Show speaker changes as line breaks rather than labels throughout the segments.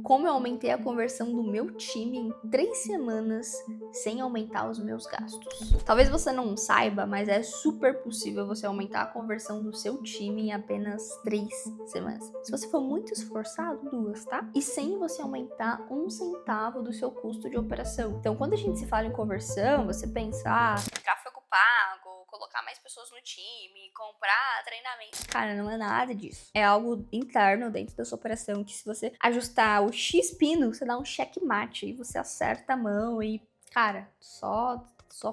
como eu aumentei a conversão do meu time em 3 semanas sem aumentar os meus gastos. Talvez você não saiba, mas é super possível você aumentar a conversão do seu time em apenas 3 semanas. Se você for muito esforçado, 2, tá? E sem você aumentar 1 centavo do seu custo de operação. Então, quando a gente se fala em conversão, você pensa, tráfego pago, colocar mais pessoas no time, comprar treinamento. Cara, não é nada disso. É algo interno dentro da sua operação que, se você ajustar o X pino, você dá um checkmate e você acerta a mão e, cara, só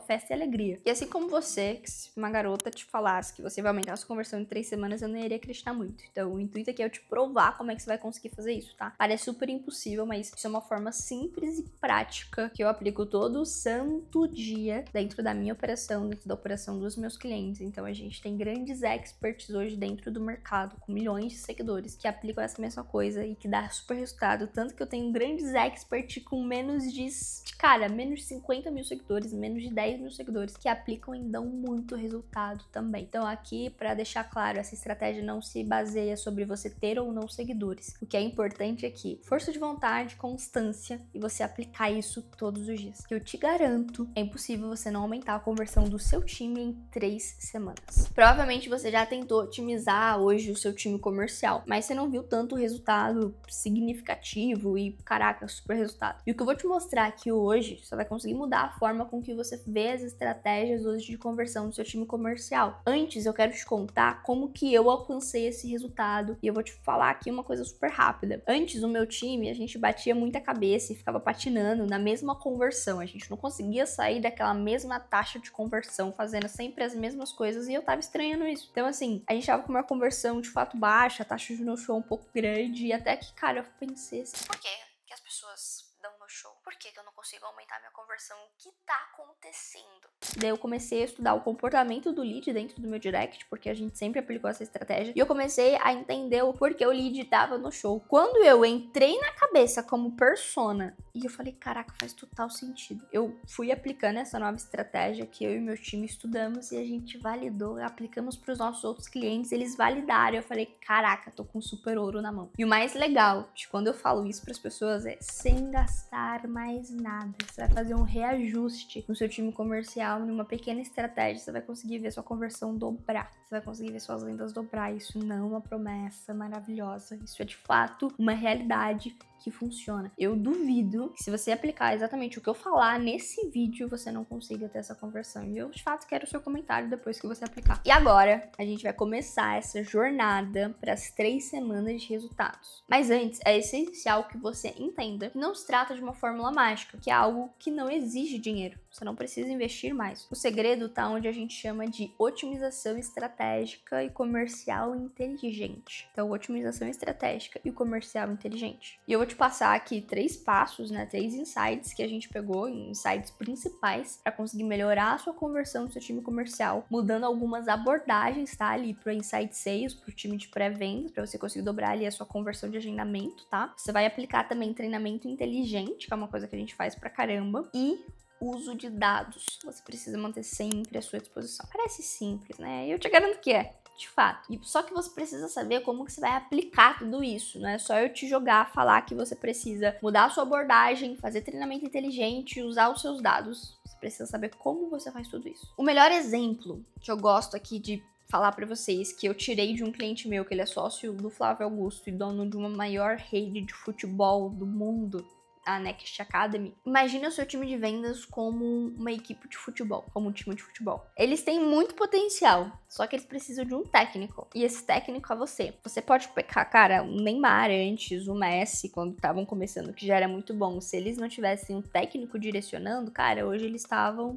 festa e alegria. E assim como você, que se uma garota te falasse que você vai aumentar a sua conversão em 3 semanas, eu não iria acreditar muito. Então, o intuito aqui é eu te provar como é que você vai conseguir fazer isso, tá? Parece super impossível, mas isso é uma forma simples e prática que eu aplico todo santo dia dentro da minha operação, dentro da operação dos meus clientes. Então, a gente tem grandes experts hoje dentro do mercado, com milhões de seguidores, que aplicam essa mesma coisa e que dá super resultado. Tanto que eu tenho grandes experts com menos de 50 mil seguidores, menos de 10 mil seguidores, que aplicam e dão muito resultado também. Então, aqui, para deixar claro, essa estratégia não se baseia sobre você ter ou não seguidores. O que é importante é que força de vontade, constância e você aplicar isso todos os dias. Que eu te garanto, é impossível você não aumentar a conversão do seu time em 3 semanas. Provavelmente você já tentou otimizar hoje o seu time comercial, mas você não viu tanto resultado significativo e, caraca, super resultado. E o que eu vou te mostrar aqui hoje, você vai conseguir mudar a forma com que você vê as estratégias hoje de conversão do seu time comercial. Antes, eu quero te contar como que eu alcancei esse resultado e eu vou te falar aqui uma coisa super rápida. Antes, o meu time, a gente batia muita cabeça e ficava patinando na mesma conversão. A gente não conseguia sair daquela mesma taxa de conversão, fazendo sempre as mesmas coisas e eu tava estranhando isso. Então, assim, a gente tava com uma conversão de fato baixa, a taxa de no-show um pouco grande e até que, cara, eu pensei assim, por quê que as pessoas dão no-show? Por que eu não consigo aumentar minha conversão? O que tá acontecendo? Daí eu comecei a estudar o comportamento do lead dentro do meu direct, porque a gente sempre aplicou essa estratégia, e eu comecei a entender o porquê o lead tava no show. Quando eu entrei na cabeça como persona, e eu falei, caraca, faz total sentido. Eu fui aplicando essa nova estratégia que eu e meu time estudamos e a gente validou, aplicamos pros nossos outros clientes, eles validaram. Eu falei, caraca, tô com super ouro na mão. E o mais legal de quando eu falo isso pras pessoas é sem gastar mais nada. Você vai fazer um reajuste no seu time comercial, numa pequena estratégia, você vai conseguir ver sua conversão dobrar. Você vai conseguir ver suas vendas dobrar. Isso não é uma promessa maravilhosa. Isso é de fato uma realidade que funciona. Eu duvido que, se você aplicar exatamente o que eu falar nesse vídeo, você não consiga ter essa conversão. E eu, de fato, quero o seu comentário depois que você aplicar. E agora, a gente vai começar essa jornada para as 3 semanas de resultados. Mas antes, é essencial que você entenda que não se trata de uma fórmula mágica, que é algo que não exige dinheiro. Você não precisa investir mais. O segredo tá onde a gente chama de otimização estratégica e comercial inteligente. Então, otimização estratégica e comercial inteligente. E eu vou te passar aqui 3 passos, 3 insights que a gente pegou, insights principais, para conseguir melhorar a sua conversão do seu time comercial, mudando algumas abordagens, tá? Ali pro Insight Sales, pro time de pré-venda, para você conseguir dobrar ali a sua conversão de agendamento, tá? Você vai aplicar também treinamento inteligente, que é uma coisa que a gente faz pra caramba, e uso de dados. Você precisa manter sempre à sua disposição. Parece simples, né? E eu te garanto que é. De fato. E só que você precisa saber como que você vai aplicar tudo isso, não é só eu te jogar, falar que você precisa mudar a sua abordagem, fazer treinamento inteligente, usar os seus dados. Você precisa saber como você faz tudo isso. O melhor exemplo que eu gosto aqui de falar pra vocês, que eu tirei de um cliente meu, que ele é sócio do Flávio Augusto e dono de uma maior rede de futebol do mundo, a Next Academy. Imagina o seu time de vendas como uma equipe de futebol, como um time de futebol. Eles têm muito potencial, só que eles precisam de um técnico. E esse técnico é você. Você pode pegar, cara, o Neymar antes, o Messi, quando estavam começando, que já era muito bom. Se eles não tivessem um técnico direcionando, cara, hoje eles estavam,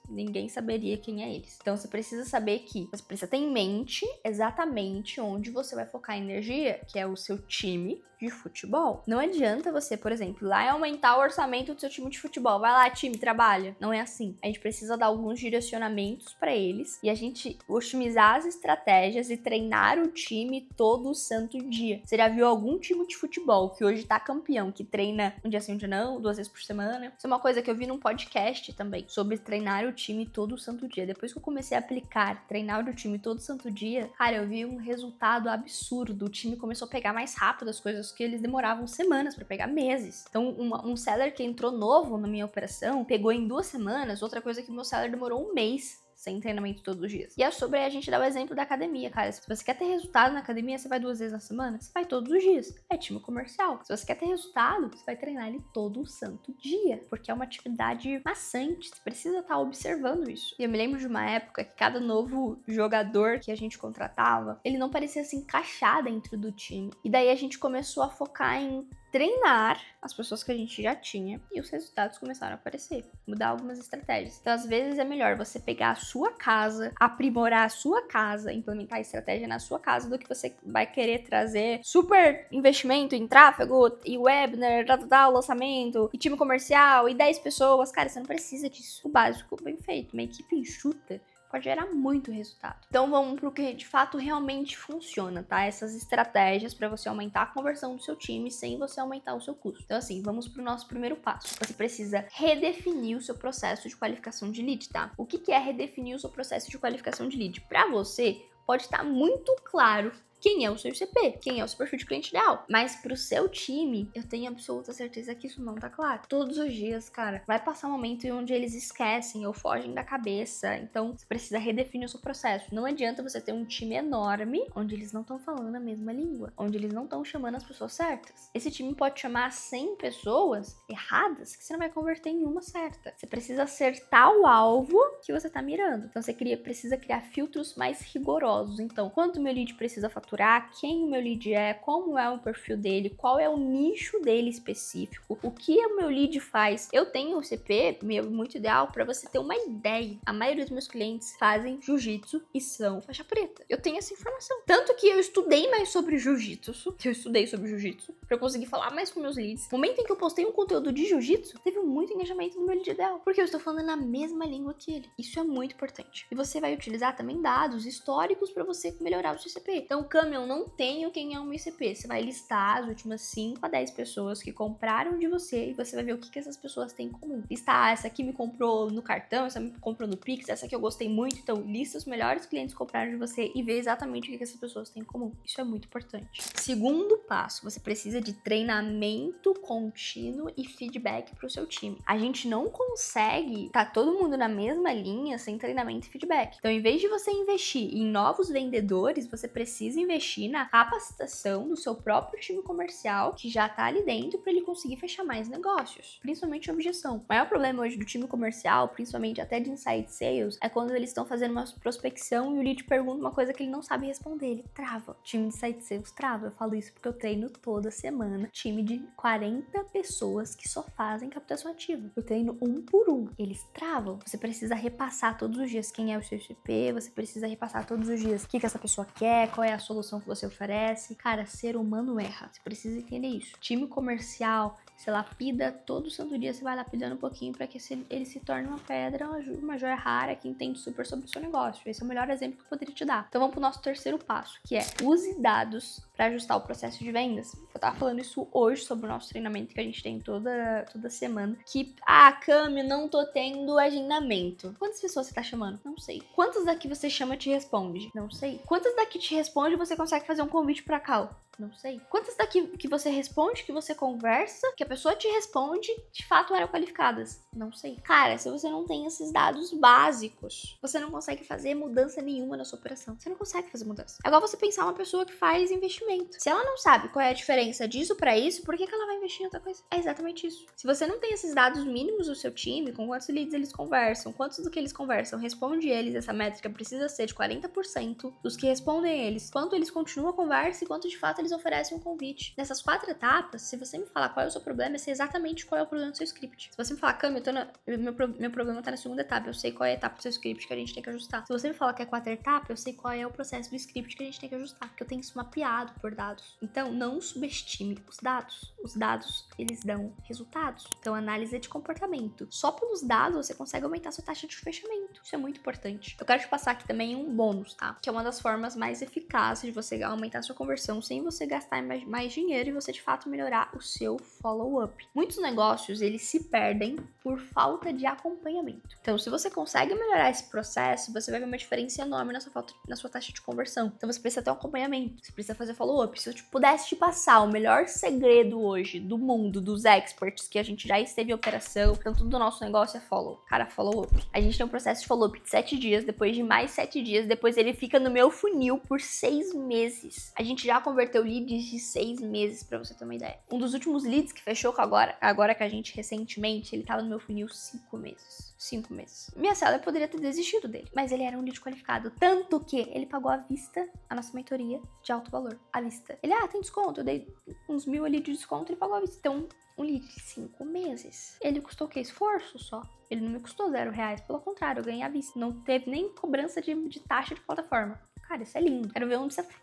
ninguém saberia quem é eles. Então você precisa saber que você precisa ter em mente exatamente onde você vai focar a energia, que é o seu time de futebol. Não adianta você, por exemplo, lá aumentar o orçamento do seu time de futebol. Vai lá, time, trabalha. Não é assim. A gente precisa dar alguns direcionamentos para eles e a gente otimizar as estratégias e treinar o time todo santo dia. Você já viu algum time de futebol que hoje tá campeão, que treina um dia sim, um dia não, 2 vezes por semana? Isso é uma coisa que eu vi num podcast também, sobre treinar o time todo santo dia. Depois que eu comecei a aplicar, treinar o time todo santo dia, cara, eu vi um resultado absurdo. O time começou a pegar mais rápido as coisas que eles demoravam semanas pra pegar meses. Então, um seller que entrou novo na minha operação, pegou em 2 semanas, outra coisa que meu seller demorou um mês sem treinamento todos os dias. E é sobre a gente dar o exemplo da academia, cara. Se você quer ter resultado na academia, você vai 2 vezes na semana? Você vai todos os dias. É time comercial. Se você quer ter resultado, você vai treinar ele todo santo dia, porque é uma atividade maçante. Você precisa estar observando isso. E eu me lembro de uma época que cada novo jogador que a gente contratava, ele não parecia se encaixar dentro do time. E daí a gente começou a focar em treinar as pessoas que a gente já tinha e os resultados começaram a aparecer, mudar algumas estratégias. Então, às vezes é melhor você pegar a sua casa, aprimorar a sua casa, implementar a estratégia na sua casa, do que você vai querer trazer super investimento em tráfego e webinar, lançamento e time comercial e 10 pessoas. Cara, você não precisa disso. O básico bem feito, uma equipe enxuta pode gerar muito resultado. Então vamos pro que de fato realmente funciona, tá? Essas estratégias para você aumentar a conversão do seu time sem você aumentar o seu custo. Então assim, vamos pro nosso primeiro passo. Você precisa redefinir o seu processo de qualificação de lead, tá? O que é redefinir o seu processo de qualificação de lead? Para você, pode estar muito claro quem é o seu ICP, quem é o seu perfil de cliente ideal. Mas pro seu time, eu tenho absoluta certeza que isso não tá claro. Todos os dias, cara, vai passar um momento em onde eles esquecem ou fogem da cabeça. Então, você precisa redefinir o seu processo. Não adianta você ter um time enorme, onde eles não estão falando a mesma língua, onde eles não estão chamando as pessoas certas. Esse time pode chamar 100 pessoas erradas, que você não vai converter em uma certa. Você precisa acertar o alvo que você tá mirando. Então, você precisa criar filtros mais rigorosos. Então, quanto meu lead precisa faturar, quem o meu lead é, como é o perfil dele, qual é o nicho dele específico, o que o meu lead faz. Eu tenho o CP muito ideal para você ter uma ideia. A maioria dos meus clientes fazem jiu-jitsu e são faixa preta. Eu tenho essa informação. Tanto que eu estudei mais sobre jiu-jitsu, para eu conseguir falar mais com meus leads. No momento em que eu postei um conteúdo de jiu-jitsu, teve muito engajamento no meu lead ideal, porque eu estou falando na mesma língua que ele. Isso é muito importante. E você vai utilizar também dados históricos para você melhorar o seu CP. Então, eu não tenho quem é um ICP. Você vai listar as últimas 5 a 10 pessoas que compraram de você e você vai ver o que essas pessoas têm em comum. Listar, essa aqui me comprou no cartão, essa me comprou no Pix, essa aqui eu gostei muito. Então, lista os melhores clientes que compraram de você e vê exatamente o que essas pessoas têm em comum. Isso é muito importante. Segundo passo, você precisa de treinamento contínuo e feedback para o seu time. A gente não consegue estar todo mundo na mesma linha sem treinamento e feedback. Então, em vez de você investir em novos vendedores, você precisa investir na capacitação do seu próprio time comercial que já tá ali dentro para ele conseguir fechar mais negócios, principalmente objeção. O maior problema hoje do time comercial, principalmente até de inside sales, é quando eles estão fazendo uma prospecção e o lead pergunta uma coisa que ele não sabe responder, ele trava. O time de inside sales trava. Eu falo isso porque eu treino toda semana time de 40 pessoas que só fazem captação ativa. Eu treino um por um. Eles travam. Você precisa repassar todos os dias quem é o seu ICP, você precisa repassar todos os dias o que essa pessoa quer, qual é a solução que você oferece. Cara, ser humano erra. Você precisa entender isso. Time comercial, você lapida todo santo dia, você vai lapidando um pouquinho para que ele se torne uma pedra, uma joia rara que entende super sobre o seu negócio. Esse é o melhor exemplo que eu poderia te dar. Então vamos pro nosso terceiro passo, que é use dados para ajustar o processo de vendas. Eu tava falando isso hoje sobre o nosso treinamento que a gente tem toda semana. Que, Cami, não tô tendo agendamento. Quantas pessoas você tá chamando? Não sei. Quantas daqui você chama e te responde? Não sei. Quantas daqui te responde e você consegue fazer um convite pra call? Não sei. Quantas daqui que você responde, que você conversa, que a pessoa te responde, de fato eram qualificadas? Não sei. Cara, se você não tem esses dados básicos, você não consegue fazer mudança nenhuma na sua operação. Você não consegue fazer mudança. É igual você pensar uma pessoa que faz investimento. Se ela não sabe qual é a diferença disso pra isso, por que ela vai investir em outra coisa? É exatamente isso. Se você não tem esses dados mínimos do seu time, com quantos leads eles conversam, quantos do que eles conversam responde eles, essa métrica precisa ser de 40% dos que respondem eles, quanto eles continuam a conversa e quanto de fato eles oferecem um convite. Nessas 4 etapas, se você me falar qual é o seu problema, eu sei exatamente qual é o problema do seu script. Se você me falar, Cami, meu problema tá na segunda etapa, eu sei qual é a etapa do seu script que a gente tem que ajustar. Se você me falar que é a 4ª etapa, eu sei qual é o processo do script que a gente tem que ajustar, porque eu tenho isso mapeado por dados. Então, não subestime os dados. Os dados, eles dão resultados. Então, análise de comportamento. Só pelos dados, você consegue aumentar sua taxa de fechamento. Isso é muito importante. Eu quero te passar aqui também um bônus, tá? Que é uma das formas mais eficazes de você aumentar sua conversão sem você gastar mais dinheiro e você, de fato, melhorar o seu follow-up. Muitos negócios, eles se perdem por falta de acompanhamento. Então, se você consegue melhorar esse processo, você vai ver uma diferença enorme na sua taxa de conversão. Então, você precisa ter um acompanhamento, você precisa fazer follow-up. Se eu pudesse te passar o melhor segredo hoje do mundo, dos experts, que a gente já esteve em operação, tanto do nosso negócio é follow. Cara, follow-up. A gente tem um processo de follow-up de 7 dias, depois de mais 7 dias, depois ele fica no meu funil por 6 meses. A gente já converteu leads de 6 meses, pra você ter uma ideia. Um dos últimos leads que fechou com agora que a gente recentemente, ele tava no meu funil 5 meses. 5 meses. Minha seller poderia ter desistido dele, mas ele era um lead qualificado. Tanto que ele pagou à vista a nossa mentoria de alto valor. À vista. Ele, tem desconto. Eu dei uns 1.000 ali de desconto e ele pagou à vista. Então, um lead de 5 meses. Ele custou o quê? Esforço só. Ele não me custou R$0. Pelo contrário, eu ganhei à vista. Não teve nem cobrança de taxa de plataforma. Cara, isso é lindo. Quero ver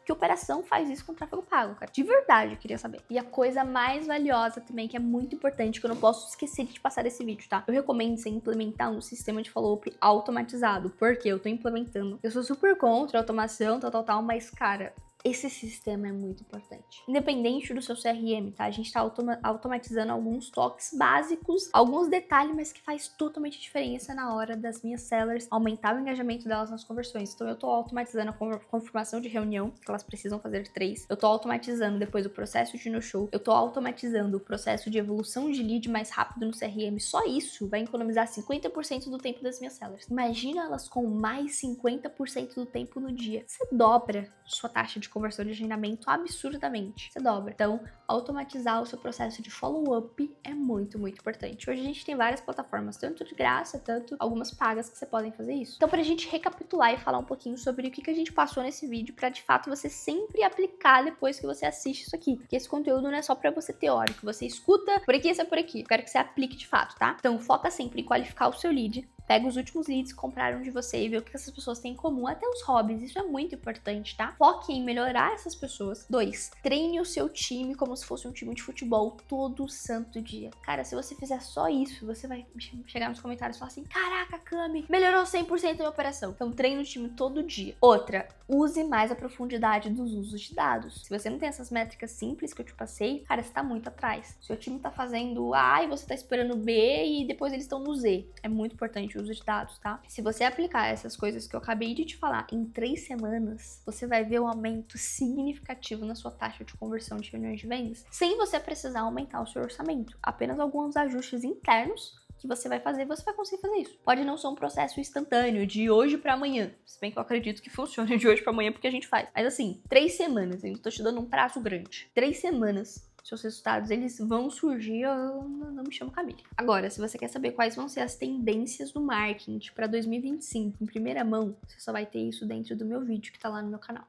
que operação faz isso com tráfego pago, cara. De verdade, eu queria saber. E a coisa mais valiosa também, que é muito importante, que eu não posso esquecer de te passar desse vídeo, tá? Eu recomendo você implementar um sistema de follow-up automatizado, porque eu tô implementando. Eu sou super contra a automação, tal, mas, cara, esse sistema é muito importante. Independente do seu CRM, tá? A gente tá automatizando alguns toques básicos, alguns detalhes, mas que faz totalmente diferença na hora das minhas sellers aumentar o engajamento delas nas conversões. Então eu tô automatizando a confirmação de reunião, que elas precisam fazer 3. Eu tô automatizando depois o processo de no-show. Eu tô automatizando o processo de evolução de lead mais rápido no CRM. Só isso vai economizar 50% do tempo das minhas sellers. Imagina elas com mais 50% do tempo no dia. Você dobra sua taxa de conversão de agendamento absurdamente. Você dobra. Então, automatizar o seu processo de follow-up é muito, muito importante. Hoje a gente tem várias plataformas, tanto de graça, tanto algumas pagas que você podem fazer isso. Então, pra gente recapitular e falar um pouquinho sobre o que a gente passou nesse vídeo, pra de fato você sempre aplicar depois que você assiste isso aqui. Porque esse conteúdo não é só pra você teórico, você escuta por aqui, isso é por aqui. Eu quero que você aplique de fato, tá? Então, foca sempre em qualificar o seu lead. Pega os últimos leads que compraram de você e vê o que essas pessoas têm em comum, até os hobbies, isso é muito importante, tá? Foque em melhorar essas pessoas. 2, treine o seu time como se fosse um time de futebol todo santo dia. Cara, se você fizer só isso, você vai chegar nos comentários e falar assim, caraca, Cami, melhorou 100% a minha operação. Então treine o time todo dia. Outra, use mais a profundidade dos usos de dados. Se você não tem essas métricas simples que eu te passei, cara, você tá muito atrás. Seu time tá fazendo A e você tá esperando B e depois eles estão no Z. É muito importante o uso de dados, tá? Se você aplicar essas coisas que eu acabei de te falar em 3 semanas, você vai ver um aumento significativo na sua taxa de conversão de reuniões de vendas, sem você precisar aumentar o seu orçamento. Apenas alguns ajustes internos que você vai fazer, você vai conseguir fazer isso. Pode não ser um processo instantâneo, de hoje pra amanhã. Se bem que eu acredito que funcione de hoje pra amanhã, porque a gente faz. Mas assim, 3 semanas, eu tô te dando um prazo grande. 3 semanas, seus resultados, eles vão surgir, eu não me chamo Camille. Agora, se você quer saber quais vão ser as tendências do marketing para 2025 em primeira mão, você só vai ter isso dentro do meu vídeo que tá lá no meu canal.